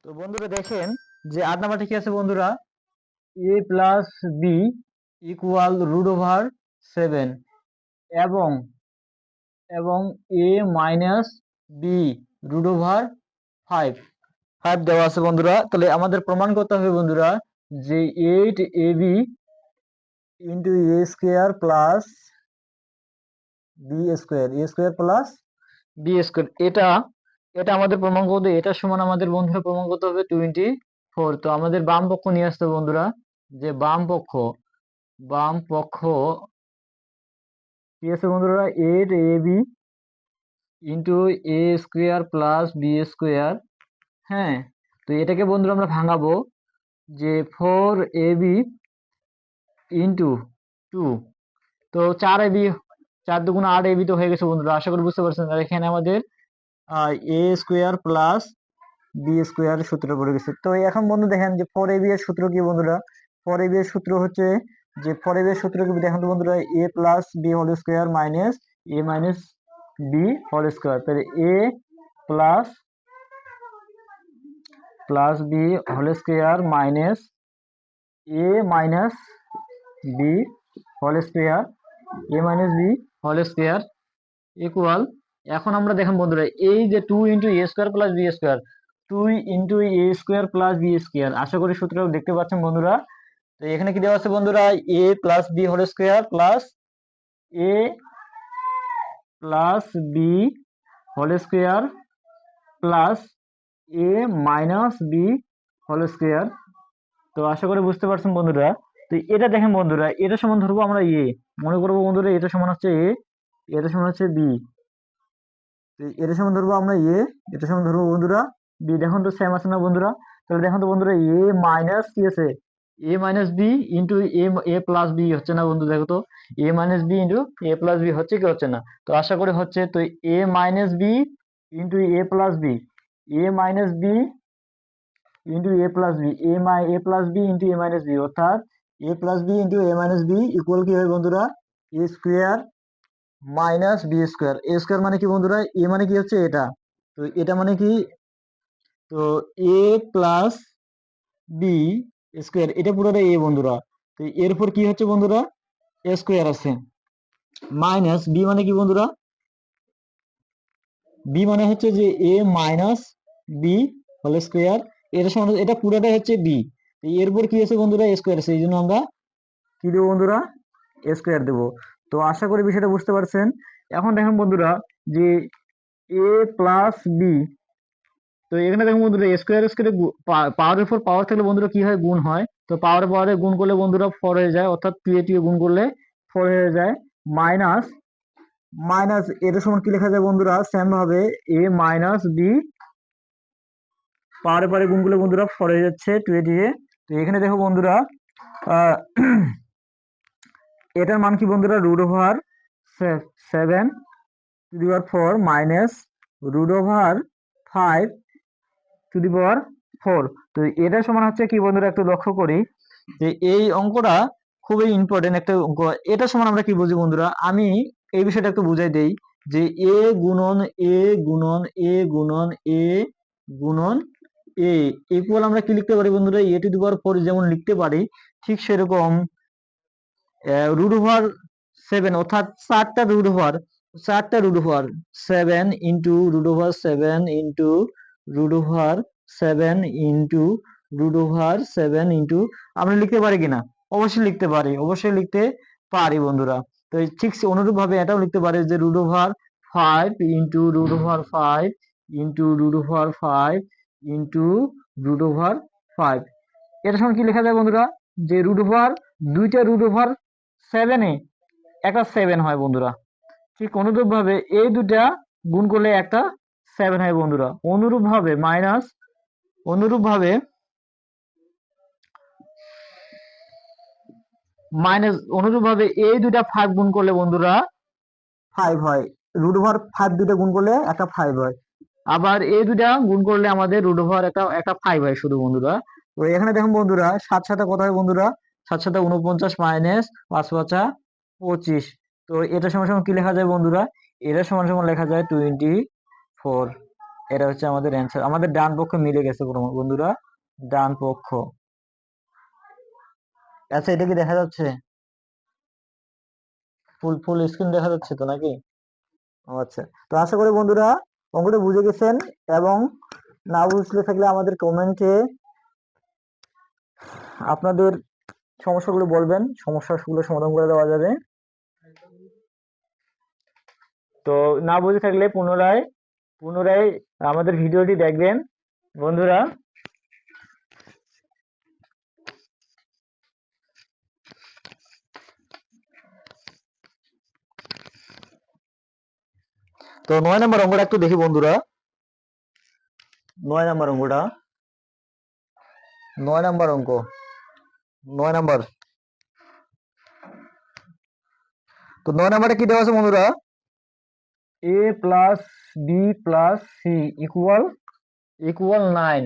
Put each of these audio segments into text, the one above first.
তো বন্ধুরা দেখেন যে 8 নাম্বারটা কি আছে বন্ধুরা, a plus B equal root over 7 এবং এবং a minus B root over 5 দেওয়া আছে বন্ধুরা। তাহলে আমাদের প্রমাণ করতে হবে বন্ধুরা যে 8ab into A square plus B square, A square plus B square, এটা এটা আমাদের প্রমাণ করতে, এটা সমান আমাদের বন্ধুরা প্রমাণ করতে হবে 24। তো আমাদের বাম পক্ষ নিয়ে আসতে হবে বন্ধুরা, যে বাম পক্ষ কি আছে বন্ধুরা, 8ab into A square plus B square. হ্যাঁ, তো এটাকে বন্ধুরা আমরা ভাঙাবো, যে 4ab ইন্টু 2, তো 4ab, 4 দুগুণ 8ab তো হয়ে গেছে বন্ধুরা। আশা করি বুঝতে পারছেন। আর এখানে আমাদের এ স্কোয়ার প্লাস বি স্কোয়ার সূত্রটা পড়ে গেছে। তো এখন বন্ধু দেখেন যে 4ab এর সূত্র কি বন্ধুরা, 4ab এর সূত্র হচ্ছে যে 4ab এর সূত্র কি দেখেন তো বন্ধুরা, A plus B whole square minus A minus B whole square. তাহলে A plus B whole square minus A minus B whole square, A minus B whole square equal. এখন আমরা দেখেন বন্ধুরা, এই যে 2 into A square plus B square, 2 into A square plus B square, আশা করি সূত্রটা দেখতে পাচ্ছেন বন্ধুরা। তো এখানে কি দেওয়া আছে বন্ধুরা, A plus B whole square plus A plus B whole square plus A minus B whole square. তো আশা করি বুঝতে পারছেন বন্ধুরা। তো এটা দেখেন বন্ধুরা, এটা সমান ধরবো আমরা এ, মনে করবো বন্ধুরা এটা সমান হচ্ছে এ, এটা সমান হচ্ছে বি। তো এটা সমান ধরবো আমরা এ, এটা সমান ধরবো বন্ধুরা বি। দেখুন তো সেম আছে না বন্ধুরা? তাহলে দেখুন তো বন্ধুরা, এ মাইনাস কি আছে, এ মাইনাস বি ইন্টু এ প্লাস বি হচ্ছে না বন্ধু? দেখো তো, এ মাইনাস বি ইন্টু এ প্লাস বি হচ্ছে কি হচ্ছে না? তো আশা করি হচ্ছে। তো এ মাইনাস বি ইন্টু এ প্লাস বি, এ মাইনাস বি ইন্টু এ প্লাস বি, এ প্লাস বি ইন্টু এ মাইনাস বি, অর্থাৎ এ প্লাস বি ইন্টু এ মাইনাস বি ইকুয়াল কি হয় বন্ধুরা, A square minus B square. A square মানে কি বন্ধুরা, এ মানে কি হচ্ছে এটা, তো এটা মানে কি, তো এ প্লাস বি স্কোয়ার, এটা পুরোটা এ বন্ধুরা। তো এরপর কি হচ্ছে বন্ধুরা, এ স্কোয়ার আছে মাইনাস বি মানে কি বন্ধুরা, বি মানে হচ্ছে যে এ মাইনাস বি হোল স্কোয়ার, এটা সমান, এটা পুরোটাই হচ্ছে বি। এরপর কি আছে বন্ধুরা, স্কোয়ার আছে, এই জন্য আমরা কি দেবো বন্ধুরা, স্কোয়ার দেবো। তো আশা করি বিষয়টা বুঝতে পারছেন। এখন দেখেন বন্ধুরা যে এ প্লাস বি, তো এখানে দেখুন বন্ধুরা, স্কোয়ার স্কোয়ারে পাওয়ারের উপর পাওয়ার থাকলে বন্ধুরা কি হয়, গুণ হয়। তো পাওয়ারে পাওয়ারে গুণ করলে বন্ধুরা 4 হয়ে যায়, অর্থাৎ 2 এ গুণ করলে 4 হয়ে যায়। মাইনাস এটা সমান কি লেখা যায় বন্ধুরা, সেম ভাবে এ মাইনাস বি, পাওয়ারে পাওয়ারে গুণ করলে বন্ধুরা 4 হয়ে যাচ্ছে 2 এ। তো এখানে দেখো বন্ধুরা, আহ এটার মান কি বন্ধুরা, root over 7 to the power 4 minus root over 5 to the power 4। তো এটা সমান হচ্ছে কি বন্ধুরা, একটু লক্ষ্য করি যে এই অঙ্কটা খুবই ইম্পর্টেন্ট একটা অঙ্ক। এটা সমান আমরা কি বুঝি বন্ধুরা, আমি এই বিষয়টা একটু বুঝাই দেই, যে এ গুণন এ গুণন এ গুণন এ গুণন এ ইকুয়াল আমরা কি লিখতে পারি বন্ধুরা, এ টু দি পাওয়ার 4 যেমন লিখতে পারি, ঠিক সেরকম রুট ওভার 7, অর্থাৎ 4টা root over 7 into root over 7 into root over 7 into root over 7 into, আমরা লিখতে পারি কিনা? অবশ্যই লিখতে পারি, বন্ধুরা। তো ঠিক অনুরূপ ভাবে এটাও লিখতে পারি, যে root over 5 into root over 5 into root over 5 into root over 5। এটা সমান কি লেখা যায় বন্ধুরা, যে রুট ওভার, দুইটা রুট ওভার 7 এ একটা 7 হয় বন্ধুরা। ঠিক অনুরূপ ভাবে এই দুটা গুণ করলে একটা 7 হয় বন্ধুরা। অনুরূপ ভাবে এই দুটা 5 গুণ করলে বন্ধুরা 5 হয়, রুট ওভার 5 দুটা গুণ করলে একটা 5 হয়। আবার এই দুটা গুণ করলে আমাদের রুট ওভার একটা 5 হয় শুধু বন্ধুরা। তো এখানে দেখুন বন্ধুরা, 7 সাথে কত হয় বন্ধুরা, 7 সাথে 49 মাইনাস 5 5 25। তো এটা সমান সমান কি লেখা যায় বন্ধুরা, এটা সমান সমান লেখা যায় 24। এটা হচ্ছে আমাদের অ্যান্সার। আমাদের ডান পক্ষ মিলে গেছে বন্ধুরা, ডান পক্ষ। আচ্ছা, এটা কি দেখা যাচ্ছে? ফুল ফুল স্ক্রিন দেখা যাচ্ছে তো নাকি? আচ্ছা, তো আশা করি বন্ধুরা অঙ্কটা বুঝে গেছেন, এবং না বুঝলে থাকলে আমাদের কমেন্টে আপনাদের সমস্যাগুলো বলবেন, সমস্যাগুলো সমাধান করে দেওয়া যাবে। তো না বুঝে থাকলে পুনরায় পুনরায় আমাদের ভিডিওটি দেখবেন বন্ধুরা। তো 9 নম্বর অঙ্কটা একটু দেখি বন্ধুরা। 9 নম্বর অঙ্কটা, 9 নম্বর অঙ্ক, 9 নম্বর। তো 9 নম্বরটা কি দেওয়া আছে বন্ধুরা? a plus B plus C equal 9,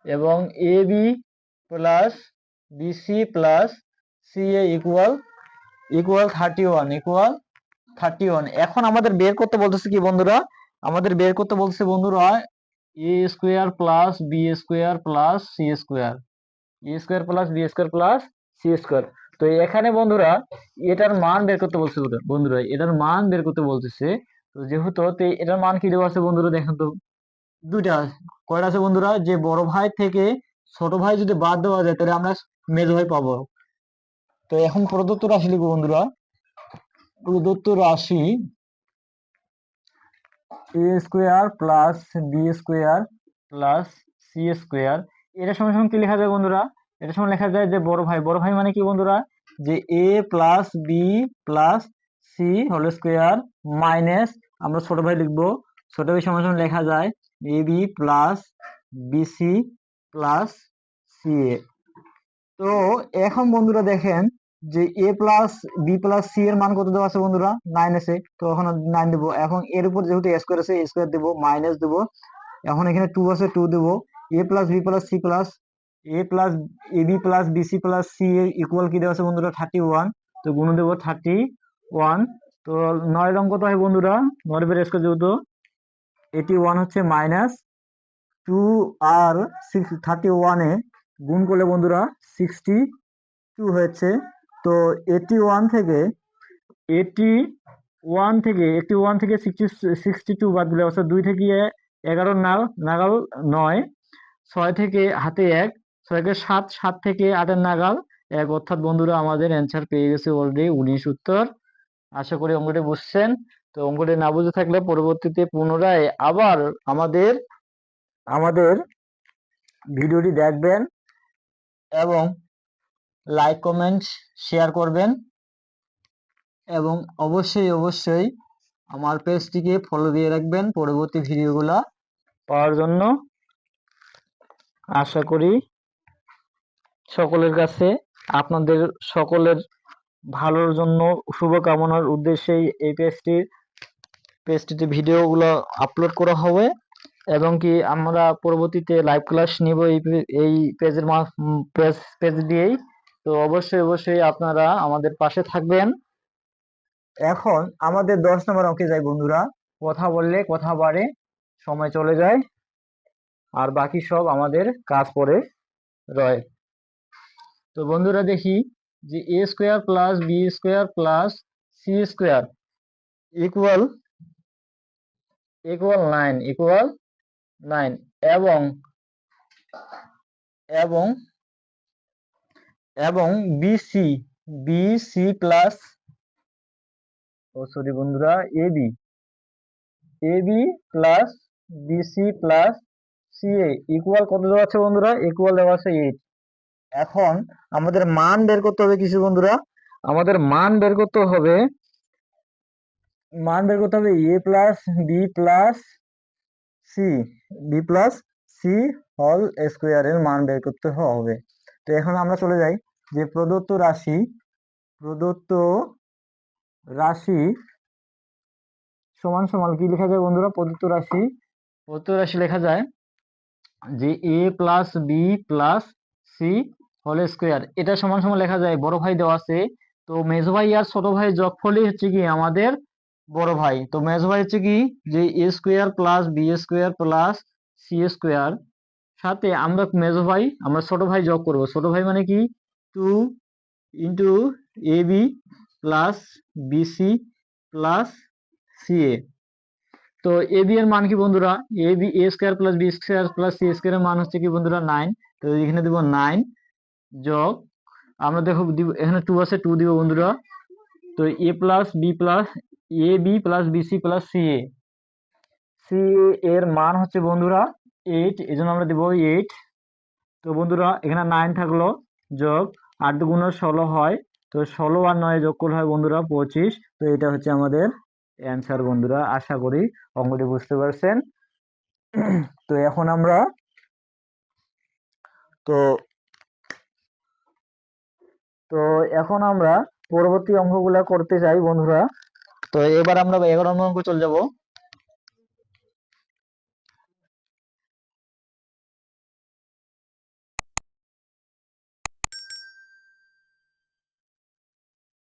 এবং A B plus BC plus C A equal 31। এখন আমাদের বের করতে বলতেছে কি বন্ধুরা? আমাদের বের করতে বলতেছে বন্ধুরা A square plus B square plus C square, A square plus B square plus C square. তো এখানে বন্ধুরা এটার মান বের করতে বলছে বন্ধুরা, এটার মান বের করতে বলতেছে। তো যেহেতু এটার মান কি দেওয়া আছে বন্ধুরা, দেখেন তো দুইটা কয়টা আছে বন্ধুরা, যে বড় ভাই থেকে ছোট ভাই যদি বাদ দেওয়া যায় তাহলে আমরা মেজ ভাই পাবো। তো এখন প্রদত্ত রাশি লিখবো বন্ধুরা, প্রদত্ত রাশি A square plus B square plus C square, এটা সমান সমান কি লেখা যায় বন্ধুরা? এটা সমান লেখা যায় যে বড় ভাই মানে কি বন্ধুরা, যে A plus B plus C whole square minus আমরা ছোট ভাই লিখবো, ছোট ভাই সমান সমান লেখা যায় A B plus BC plus C A. তো এখন বন্ধুরা দেখেন যে A plus B plus C এর মান কত দেওয়া আছে বন্ধুরা? 9 আছে, তো এখন 9 দেবো। এখন এর উপর যেহেতু স্কোয়ার আছে, স্কোয়ার দেবো, মাইনাস দেবো। এখন এখানে 2 আছে, 2 দেবো। A plus B plus C plus A plus A B plus BC plus C A equal কি দেওয়া আছে বন্ধুরা? 31। তো গুণ দেবো 31। তো 9 অঙ্ক তো হয় বন্ধুরা, 9 এর স্কোয়ার যেহেতু 81 হচ্ছে মাইনাস 2, আর 31 এ গুণ করলে বন্ধুরা 62 হয়েছে। তো 81 থেকে 62 বাদ দিলে অর্থাৎ 2 থেকে 11 নাগাল 9, 6 থেকে হাতে 1, 6 কে 7, 7 থেকে 8 এর নাগাল 1, অর্থাৎ বন্ধুরা আমাদের অ্যান্সার পেয়ে গেছে অলরেডি 19 উত্তর। আশা করি অঙ্কটি বুঝছেন। তো অঙ্কটি না বুঝে থাকলে পরবর্তীতে পুনরায় আবার আমাদের ভিডিওটি দেখবেন, এবং লাইক কমেন্ট শেয়ার করবেন, এবং অবশ্যই আমার পেজটিকে ফলো দিয়ে রাখবেন পরবর্তী ভিডিওগুলো পাওয়ার জন্য। আশা করি সকলের কাছে আপনাদের সকলের ভালোর জন্য শুভকামনার উদ্দেশ্যেই এই পেজটিতে ভিডিওগুলো আপলোড করা হবে, এবং কি আমরা পরবর্তীতে লাইভ ক্লাস নিব এই পেজের পেজ দিয়েই। তো অবশ্যই আপনারা আমাদের পাশে থাকবেন। এখন আমাদের 10 নম্বর অঙ্কে যাই বন্ধুরা। কথা বললে কথা বাড়ে, সময় চলে যায়, আর বাকি সব আমাদের কাজ পড়ে রয়। তো বন্ধুরা দেখি যে A square plus B square plus C square equal 9, এবং এবং এবং বিসি প্লাস সরি বন্ধুরা AB plus BC plus CA equal কত দেওয়া আছে বন্ধুরা? ইকুয়াল দেওয়া আছে 8। এখন আমাদের মান বের করতে হবে কিছু বন্ধুরা, আমাদের মান বের করতে হবে A plus B plus C whole square এর মান বের করতে হবে। তো এখন আমরা চলে যাই যে প্রদত্ত রাশি সমান সমান কি লেখা যায় বন্ধুরা? প্রদত্ত রাশি লেখা যায় যে A plus B plus C whole square, এটা সমান সমান লেখা যায় বড় ভাই দেওয়া আছে, তো মেজো ভাই আর ছোট ভাই যোগফলই হচ্ছে কি আমাদের বড় ভাই। তো মেজো ভাই হচ্ছে কি, যে A square plus B square plus C square, সাথে আমরা মেজো ভাই আমরা ছোট ভাই যোগ করব। ছোট ভাই মানে কি, 2 into A B plus BC plus C A. তো এ বি এর মান কি বন্ধুরা, A B A square plus B square plus C square এর মান হচ্ছে কি বন্ধুরা 9। তো এখানে দিব 9 যোগ, আমরা দেখো এখানে 2 আছে, 2 দিব বন্ধুরা। তো A plus B plus A B plus BC plus C A, C এর মান হচ্ছে বন্ধুরা 8, এই জন্য আমরা দিব 8। তো বন্ধুরা এখানে 9 থাকলো, যোগ 8 দুগুণ 16 হয়। তো 16 আর 9 যোগ করলে হয় বন্ধুরা 25। তো এটা হচ্ছে আমাদের অ্যান্সার বন্ধুরা। আশা করি অঙ্কটি বুঝতে পারছেন। তো এখন আমরা তো তো এখন আমরা পরবর্তী অঙ্কগুলা করতে চাই বন্ধুরা। তো এবার আমরা 11 নম্বর অঙ্ক চলে যাব।